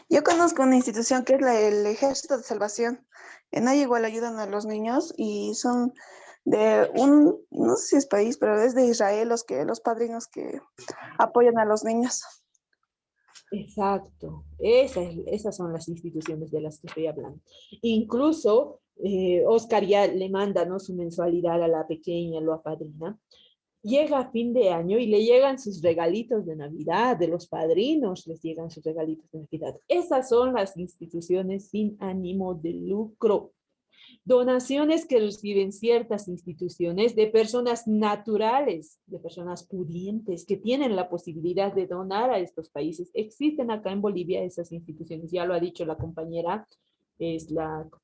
yo conozco una institución que es el Ejército de Salvación. En ahí igual ayudan a los niños y son de no sé si es país, pero es de Israel los padrinos que apoyan a los niños. Exacto, esas son las instituciones de las que estoy hablando. Incluso Oscar ya le manda, ¿no?, su mensualidad a la pequeña, lo apadrina. Llega a fin de año y le llegan sus regalitos de Navidad, de los padrinos les llegan sus regalitos de Navidad. Esas son las instituciones sin ánimo de lucro. Donaciones que reciben ciertas instituciones de personas naturales, de personas pudientes, que tienen la posibilidad de donar a estos países. Existen acá en Bolivia esas instituciones, ya lo ha dicho la compañera,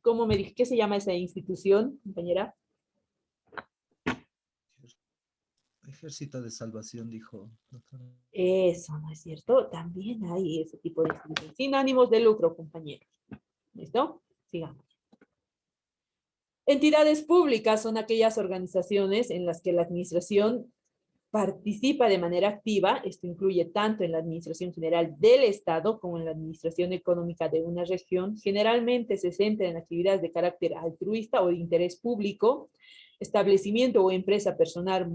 ¿cómo me dije? ¿Qué se llama esa institución, compañera? Ejército de Salvación, dijo, doctora. Eso, ¿no es cierto? También hay ese tipo de instituciones, sin ánimos de lucro, compañeros. ¿Listo? Sigamos. Entidades públicas son aquellas organizaciones en las que la administración participa de manera activa, esto incluye tanto en la administración general del Estado como en la administración económica de una región, generalmente se centra en actividades de carácter altruista o de interés público, establecimiento o empresa personal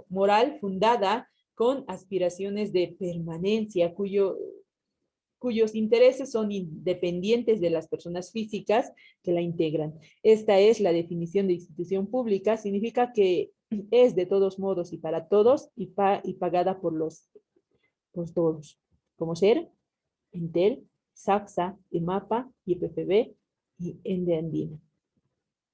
moral fundada con aspiraciones de permanencia, cuyos intereses son independientes de las personas físicas que la integran. Esta es la definición de institución pública, significa que es de todos modos y para todos y pagada por todos, como ser Entel, SACSA, EMAPA, YPFB y Ende Andina.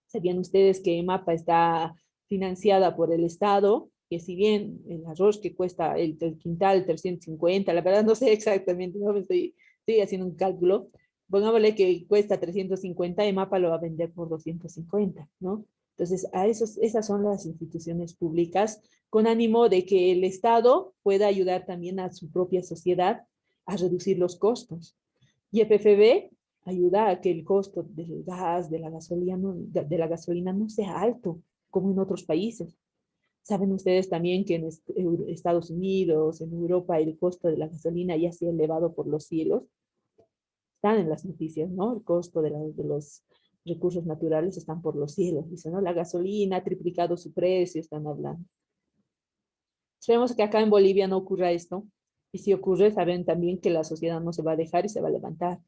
¿Sabían ustedes que EMAPA está financiada por el Estado? Que si bien el arroz que cuesta el quintal 350, la verdad no sé exactamente, no estoy haciendo un cálculo, pongámosle que cuesta 350, EMAPA lo va a vender por 250, ¿no? Entonces, esas son las instituciones públicas con ánimo de que el Estado pueda ayudar también a su propia sociedad a reducir los costos. Y YPFB ayuda a que el costo del gas, de la gasolina no sea alto, como en otros países. Saben ustedes también que en Estados Unidos, en Europa, el costo de la gasolina ya se ha elevado por los cielos. Están en las noticias, ¿no? El costo de los recursos naturales están por los cielos. Dicen, ¿no? La gasolina ha triplicado su precio, están hablando. Esperemos que acá en Bolivia no ocurra esto. Y si ocurre, saben también que la sociedad no se va a dejar y se va a levantar.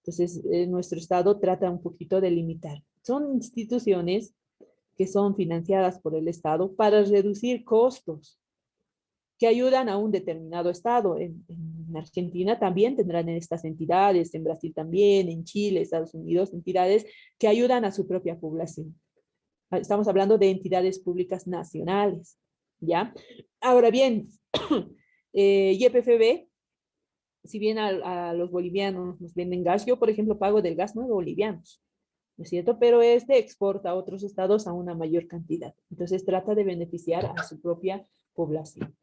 Entonces, nuestro Estado trata un poquito de limitar. Son instituciones que son financiadas por el Estado para reducir costos que ayudan a un determinado Estado. En Argentina también tendrán estas entidades, en Brasil también, en Chile, Estados Unidos, entidades que ayudan a su propia población. Estamos hablando de entidades públicas nacionales, ¿ya? Ahora bien, YPFB, si bien a los bolivianos nos venden gas, yo, por ejemplo, pago del gas 9 bolivianos, ¿no es cierto? Pero este exporta a otros estados a una mayor cantidad. Entonces trata de beneficiar a su propia población.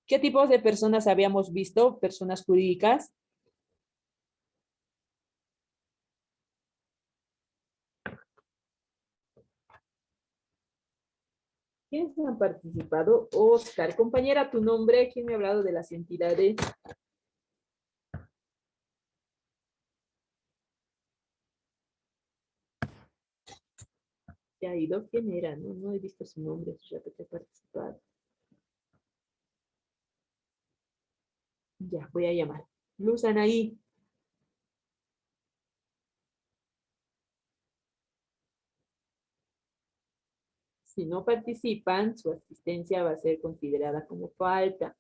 ¿Qué tipos de personas habíamos visto? Personas jurídicas. ¿Quiénes han participado? Oscar, compañera, tu nombre, ¿quién me ha hablado de las entidades? ¿Se ha ido? ¿Quién era? No he visto su nombre, ya que ha participado. Ya, voy a llamar. Luz Anaí. Si no participan, su asistencia va a ser considerada como falta.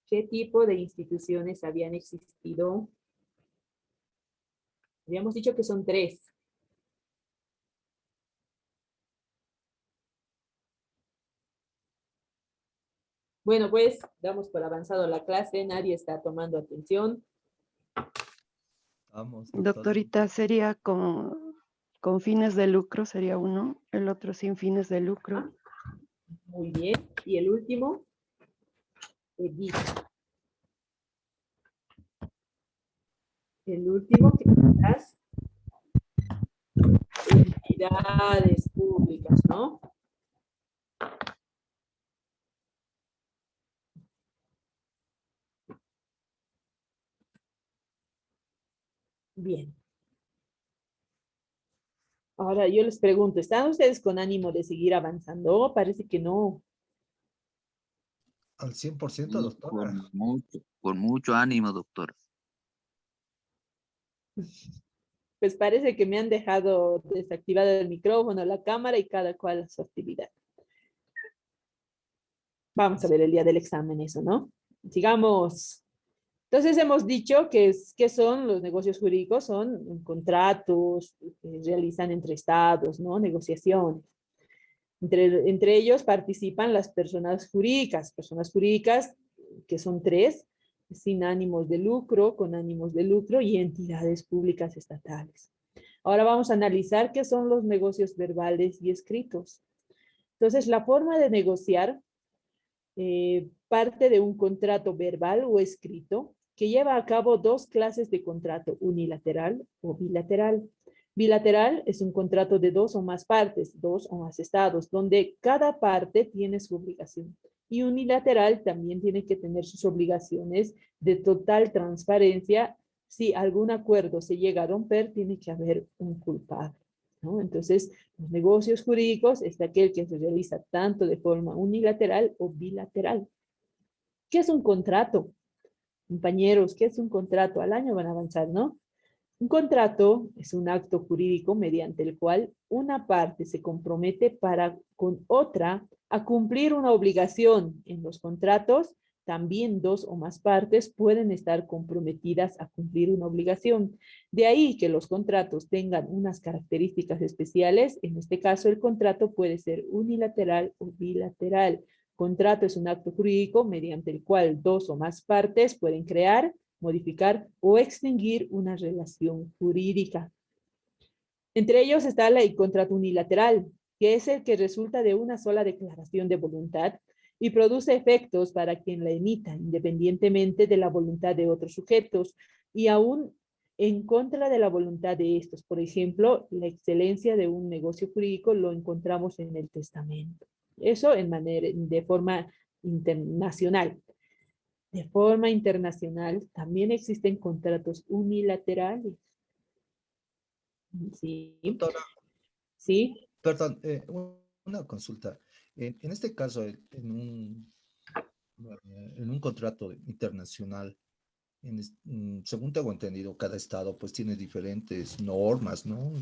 ¿Qué tipo de instituciones habían existido? Habíamos dicho que son 3. Bueno, pues damos por avanzado la clase, nadie está tomando atención. Vamos, Doctorita, sería con fines de lucro, sería uno, el otro sin fines de lucro. Muy bien. Y el último, Edith. El último, que son las entidades públicas, ¿no? Bien. Ahora yo les pregunto, ¿están ustedes con ánimo de seguir avanzando? Parece que no. al 100%, doctora. Con mucho ánimo, doctor. Pues parece que me han dejado desactivado el micrófono, la cámara y cada cual a su actividad. Vamos a ver el día del examen eso, ¿no? Sigamos. Entonces hemos dicho que son los negocios jurídicos, son contratos que realizan entre estados, ¿no? Negociaciones. Entre ellos participan las personas jurídicas que son 3, sin ánimos de lucro, con ánimos de lucro y entidades públicas estatales. Ahora vamos a analizar qué son los negocios verbales y escritos. Entonces, la forma de negociar parte de un contrato verbal o escrito que lleva a cabo 2 clases de contrato, unilateral o bilateral. Bilateral es un contrato de dos o más partes, dos o más estados, donde cada parte tiene su obligación. Y unilateral también tiene que tener sus obligaciones de total transparencia. Si algún acuerdo se llega a romper, tiene que haber un culpable, ¿no? Entonces, los negocios jurídicos es aquel que se realiza tanto de forma unilateral o bilateral. ¿Qué es un contrato? Compañeros, ¿qué es un contrato? Al año van a avanzar, ¿no? Un contrato es un acto jurídico mediante el cual una parte se compromete para con otra a cumplir una obligación. En los contratos, también dos o más partes pueden estar comprometidas a cumplir una obligación. De ahí que los contratos tengan unas características especiales. En este caso, el contrato puede ser unilateral o bilateral. Contrato es un acto jurídico mediante el cual dos o más partes pueden crear, modificar o extinguir una relación jurídica. Entre ellos está el contrato unilateral, que es el que resulta de una sola declaración de voluntad y produce efectos para quien la emita, independientemente de la voluntad de otros sujetos y aún en contra de la voluntad de estos. Por ejemplo, la excelencia de un negocio jurídico lo encontramos en el testamento. Eso de forma internacional. De forma internacional también existen contratos unilaterales. Sí, Doctora, sí, perdón, una consulta. En este caso, en un contrato internacional, según tengo entendido, cada estado pues tiene diferentes normas, ¿no?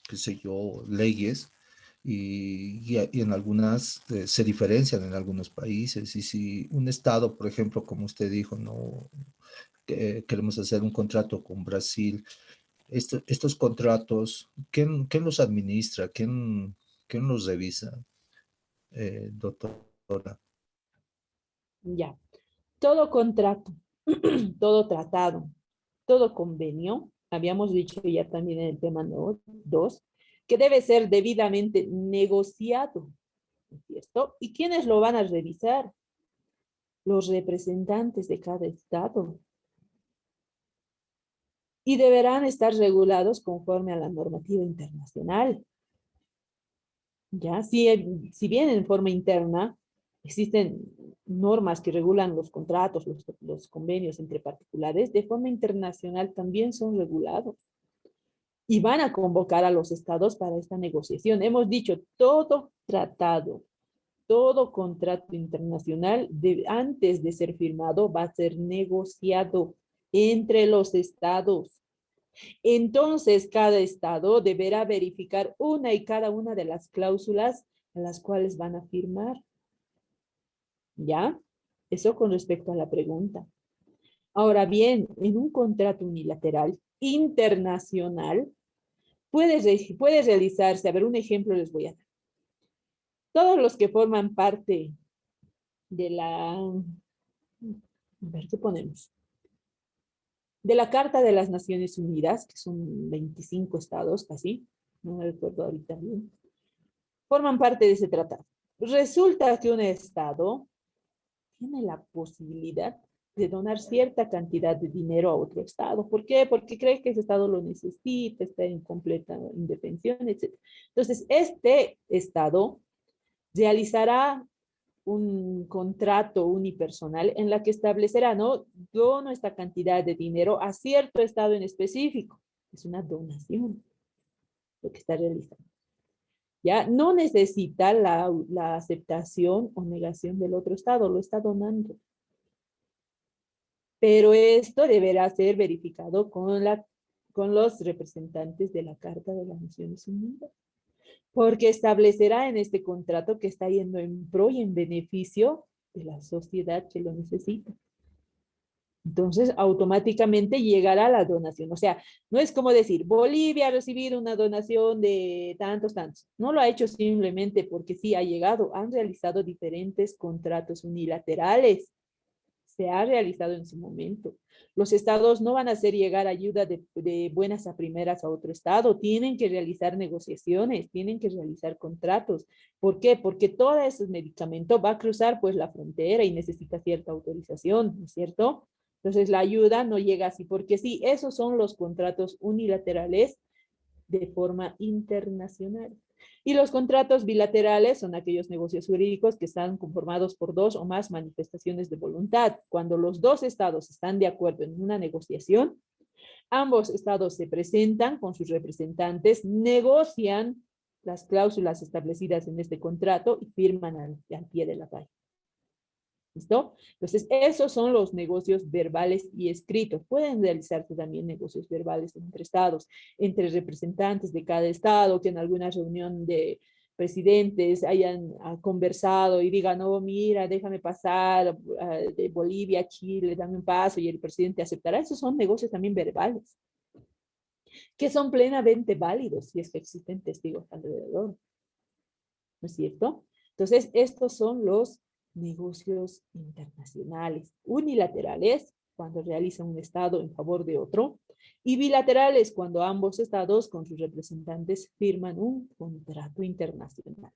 Qué sé yo, leyes, y en algunas se diferencian en algunos países. Y si un estado, por ejemplo, como usted dijo, no queremos hacer un contrato con Brasil, estos contratos, ¿quién los administra? ¿Quién los revisa, doctora? ya. Todo contrato, todo tratado, todo convenio, habíamos dicho ya también en el tema 2, que debe ser debidamente negociado, ¿no es cierto? ¿Y quiénes lo van a revisar? Los representantes de cada estado. Y deberán estar regulados conforme a la normativa internacional. ¿Ya? Si bien en forma interna existen normas que regulan los contratos, los convenios entre particulares, de forma internacional también son regulados y van a convocar a los estados para esta negociación. Hemos dicho, todo tratado, todo contrato internacional, antes de ser firmado, va a ser negociado entre los estados. Entonces, cada estado deberá verificar una y cada una de las cláusulas a las cuales van a firmar. ¿Ya? Eso con respecto a la pregunta. Ahora bien, en un contrato unilateral internacional puede realizarse, a ver, un ejemplo les voy a dar. Todos los que forman parte de a ver, ¿qué ponemos? De la Carta de las Naciones Unidas, que son 25 estados casi, no me recuerdo ahorita bien, forman parte de ese tratado. Resulta que un estado tiene la posibilidad de donar cierta cantidad de dinero a otro estado. ¿Por qué? Porque cree que ese estado lo necesita, está en completa indefensión, etc. Entonces, este estado realizará un contrato unipersonal en la que establecerá, ¿no? Dono esta cantidad de dinero a cierto estado en específico. Es una donación lo que está realizando. ¿Ya? No necesita la aceptación o negación del otro estado, lo está donando. Pero esto deberá ser verificado con los representantes de la Carta de las Naciones Unidas, porque establecerá en este contrato que está yendo en pro y en beneficio de la sociedad que lo necesita. Entonces, automáticamente llegará la donación. O sea, no es como decir, Bolivia ha recibido una donación de tantos. No lo ha hecho simplemente porque sí ha llegado. Han realizado diferentes contratos unilaterales. Se ha realizado en su momento. Los estados no van a hacer llegar ayuda de buenas a primeras a otro estado. Tienen que realizar negociaciones, tienen que realizar contratos. ¿Por qué? Porque todo ese medicamento va a cruzar pues la frontera y necesita cierta autorización, ¿no es cierto? Entonces la ayuda no llega así porque sí, esos son los contratos unilaterales de forma internacional. Y los contratos bilaterales son aquellos negocios jurídicos que están conformados por dos o más manifestaciones de voluntad. Cuando los dos estados están de acuerdo en una negociación, ambos estados se presentan con sus representantes, negocian las cláusulas establecidas en este contrato y firman al pie de la página. ¿Listo? Entonces, esos son los negocios verbales y escritos. Pueden realizarse también negocios verbales entre estados, entre representantes de cada estado, que en alguna reunión de presidentes hayan conversado y digan, no, mira, déjame pasar de Bolivia a Chile, dame un paso, y el presidente aceptará. Esos son negocios también verbales, que son plenamente válidos si es que existen testigos alrededor. ¿No es cierto? Entonces, estos son los negocios internacionales, unilaterales, cuando realiza un estado en favor de otro, y bilaterales, cuando ambos estados con sus representantes firman un contrato internacional.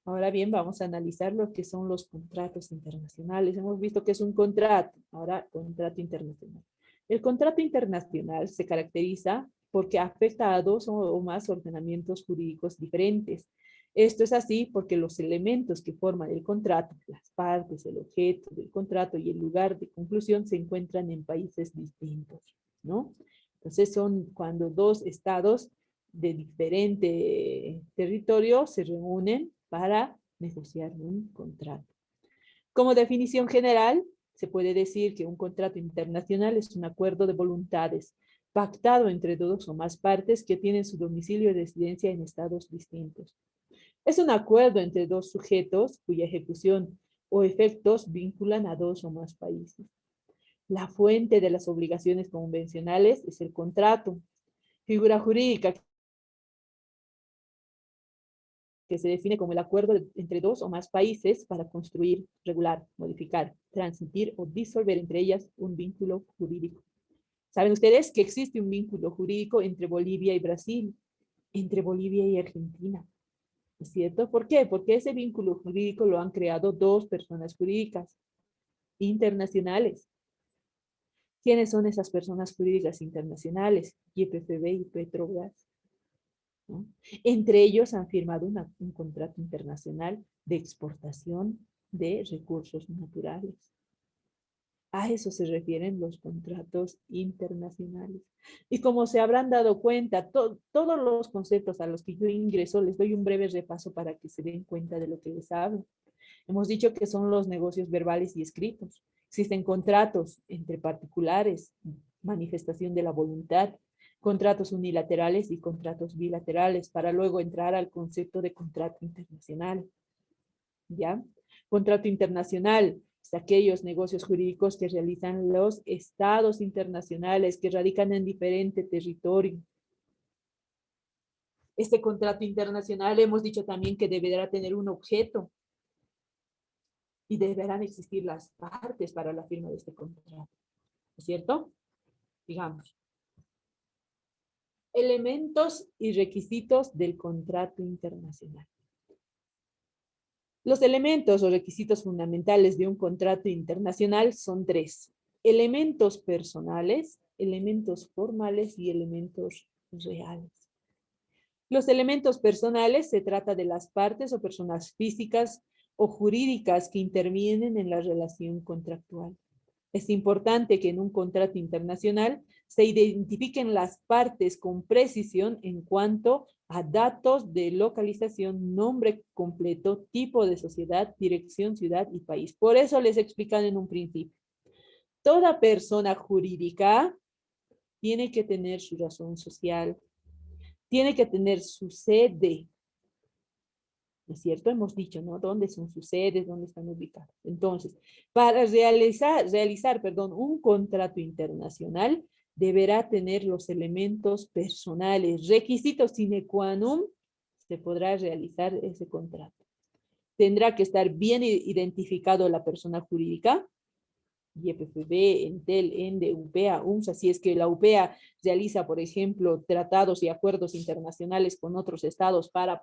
Ahora bien, vamos a analizar lo que son los contratos internacionales. Hemos visto que es un contrato, ahora contrato internacional. El contrato internacional se caracteriza porque afecta a dos o más ordenamientos jurídicos diferentes. Esto es así porque los elementos que forman el contrato, las partes, el objeto del contrato y el lugar de conclusión se encuentran en países distintos, ¿no? Entonces son cuando dos estados de diferente territorio se reúnen para negociar un contrato. Como definición general, se puede decir que un contrato internacional es un acuerdo de voluntades pactado entre dos o más partes que tienen su domicilio y residencia en estados distintos. Es un acuerdo entre dos sujetos cuya ejecución o efectos vinculan a dos o más países. La fuente de las obligaciones convencionales es el contrato, figura jurídica que se define como el acuerdo entre dos o más países para construir, regular, modificar, transmitir o disolver entre ellas un vínculo jurídico. ¿Saben ustedes que existe un vínculo jurídico entre Bolivia y Brasil, entre Bolivia y Argentina? ¿Es cierto? ¿Por qué? Porque ese vínculo jurídico lo han creado dos personas jurídicas internacionales. ¿Quiénes son esas personas jurídicas internacionales? YPFB y Petrobras, ¿no? Entre ellos han firmado un contrato internacional de exportación de recursos naturales. A eso se refieren los contratos internacionales. Y como se habrán dado cuenta, todos los conceptos a los que yo ingreso, les doy un breve repaso para que se den cuenta de lo que les hablo. Hemos dicho que son los negocios verbales y escritos. Existen contratos entre particulares, manifestación de la voluntad, contratos unilaterales y contratos bilaterales, para luego entrar al concepto de contrato internacional. ¿Ya? Contrato internacional es aquellos negocios jurídicos que realizan los estados internacionales que radican en diferente territorio. Este contrato internacional hemos dicho también que deberá tener un objeto y deberán existir las partes para la firma de este contrato. ¿Es cierto? Digamos. Elementos y requisitos del contrato internacional. Los elementos o requisitos fundamentales de un contrato internacional son tres: elementos personales, elementos formales y elementos reales. Los elementos personales se trata de las partes o personas físicas o jurídicas que intervienen en la relación contractual. Es importante que en un contrato internacional se identifiquen las partes con precisión en cuanto a datos de localización, nombre completo, tipo de sociedad, dirección, ciudad y país. Por eso les explican en un principio. Toda persona jurídica tiene que tener su razón social, tiene que tener su sede. ¿No es cierto? Hemos dicho, ¿no? ¿Dónde son sus sedes? ¿Dónde están ubicadas? Entonces, para realizar un contrato internacional, deberá tener los elementos personales, requisitos sine qua non, se podrá realizar ese contrato. Tendrá que estar bien identificado la persona jurídica, YPFB, Entel, ENDE, UPEA, UNSA. Si es que la UPEA realiza, por ejemplo, tratados y acuerdos internacionales con otros estados, ¿para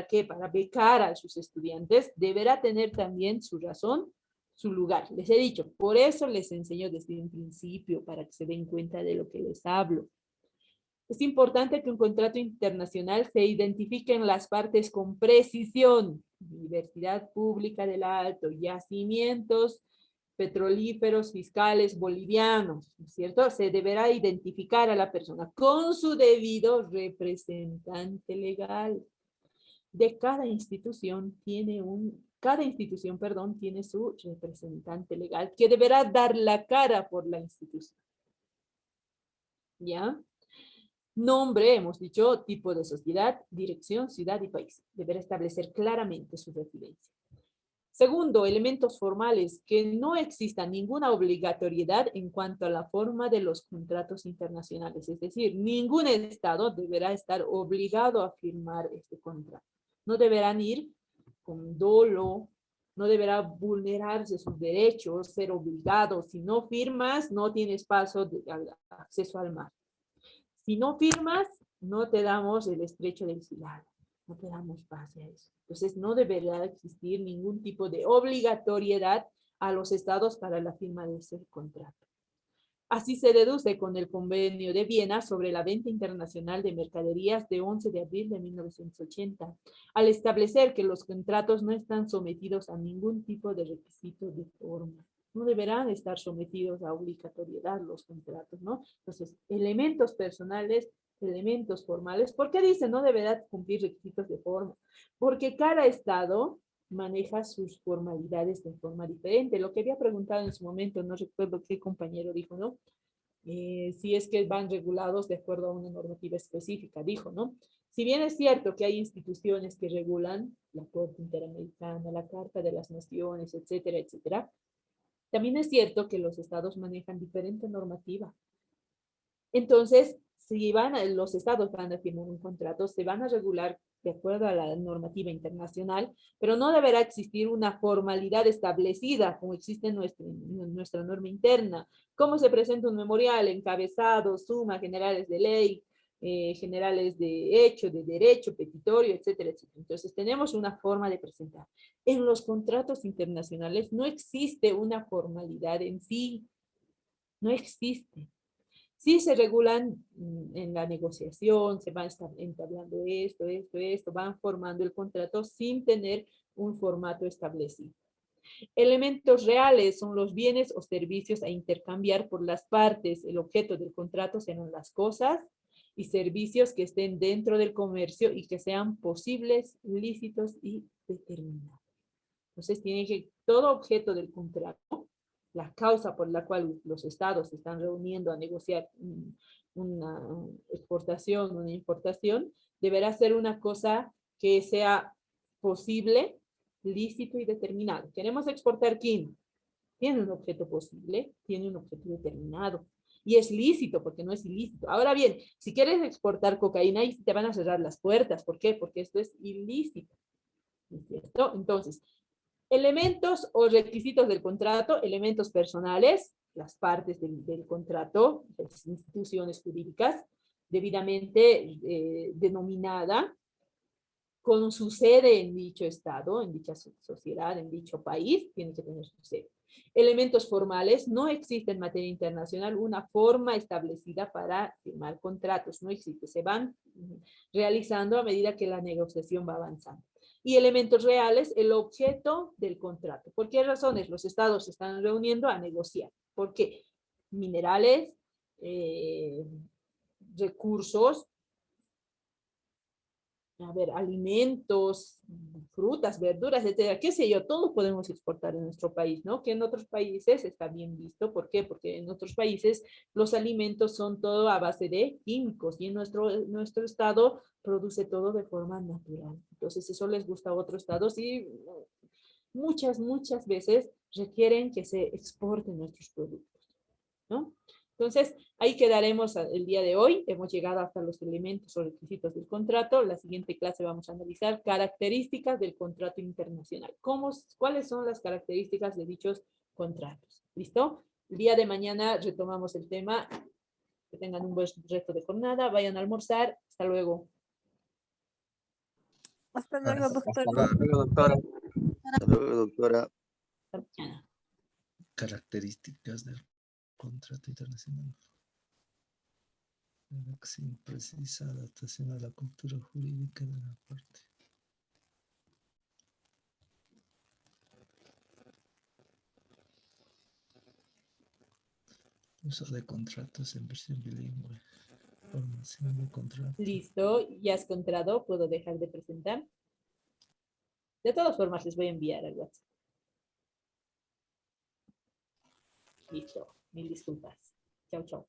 qué? Para becar a sus estudiantes, deberá tener también su razón, su lugar. Les he dicho, por eso les enseño desde un principio, para que se den cuenta de lo que les hablo. Es importante que un contrato internacional se identifiquen las partes con precisión. Universidad Pública del Alto, yacimientos petrolíferos fiscales bolivianos, ¿no es cierto? Se deberá identificar a la persona con su debido representante legal. De cada institución tiene su representante legal que deberá dar la cara por la institución. ¿Ya? Nombre, hemos dicho, tipo de sociedad, dirección, ciudad y país. Deberá establecer claramente su residencia. Segundo, elementos formales, que no exista ninguna obligatoriedad en cuanto a la forma de los contratos internacionales. Es decir, ningún Estado deberá estar obligado a firmar este contrato. No deberán ir con dolo, no deberá vulnerarse sus derechos, ser obligados. Si no firmas, no tienes acceso al mar. Si no firmas, no te damos el estrecho del Silado. No te damos pase a eso. Entonces, no deberá existir ningún tipo de obligatoriedad a los estados para la firma de ese contrato. Así se deduce con el Convenio de Viena sobre la venta internacional de mercaderías de 11 de abril de 1980, al establecer que los contratos no están sometidos a ningún tipo de requisito de forma. No deberán estar sometidos a obligatoriedad los contratos, ¿no? Entonces, elementos personales, elementos formales. ¿Por qué dice no deberá cumplir requisitos de forma? Porque cada estado maneja sus formalidades de forma diferente. Lo que había preguntado en su momento, no recuerdo qué compañero dijo, ¿no? Si es que van regulados de acuerdo a una normativa específica, dijo, ¿no? Si bien es cierto que hay instituciones que regulan, la Corte Interamericana, la Carta de las Naciones, etcétera, etcétera, también es cierto que los estados manejan diferente normativa. Entonces, si los estados van a firmar un contrato, se van a regular de acuerdo a la normativa internacional, pero no deberá existir una formalidad establecida como existe en nuestra norma interna. ¿Cómo se presenta un memorial? Encabezado, suma, generales de ley, generales de hecho, de derecho, petitorio, etcétera, etcétera. Entonces, tenemos una forma de presentar. En los contratos internacionales no existe una formalidad en sí. No existe. Sí se regulan en la negociación, se van entablando esto, van formando el contrato sin tener un formato establecido. Elementos reales son los bienes o servicios a intercambiar por las partes. El objeto del contrato serán las cosas y servicios que estén dentro del comercio y que sean posibles, lícitos y determinados. Entonces, todo objeto del contrato, la causa por la cual los estados se están reuniendo a negociar una exportación, una importación, deberá ser una cosa que sea posible, lícito y determinado. Queremos exportar quinoa. Tiene un objeto posible, tiene un objeto determinado. Y es lícito, porque no es ilícito. Ahora bien, si quieres exportar cocaína, ahí te van a cerrar las puertas. ¿Por qué? Porque esto es ilícito. ¿No es cierto? Entonces, elementos o requisitos del contrato, elementos personales, las partes del contrato, las instituciones jurídicas, debidamente denominada, con su sede en dicho estado, en dicha sociedad, en dicho país, tiene que tener su sede. Elementos formales, no existe en materia internacional una forma establecida para firmar contratos, no existe, se van realizando a medida que la negociación va avanzando. Y elementos reales, el objeto del contrato. ¿Por qué razones los estados se están reuniendo a negociar? Porque minerales, recursos, alimentos, frutas, verduras, etcétera, qué sé yo, todo podemos exportar en nuestro país, ¿no? Que en otros países está bien visto. ¿Por qué? Porque en otros países los alimentos son todo a base de químicos y en nuestro estado produce todo de forma natural. Entonces eso les gusta a otros estados y muchas veces requieren que se exporten nuestros productos, ¿no? Entonces, ahí quedaremos el día de hoy. Hemos llegado hasta los elementos o requisitos del contrato. La siguiente clase vamos a analizar características del contrato internacional. ¿Cuáles son las características de dichos contratos? ¿Listo? El día de mañana retomamos el tema. Que tengan un buen resto de jornada. Vayan a almorzar. Hasta luego. Hasta luego, doctor. Hasta luego, doctora. Hasta luego, doctora. Hasta mañana. Características del contrato internacional. Sin precisa adaptación a la cultura jurídica de la parte. Uso de contratos en versión bilingüe. Formación de contratos. Listo, ya has encontrado, puedo dejar de presentar. De todas formas, les voy a enviar al WhatsApp. Listo, mil disculpas. Chao, chao.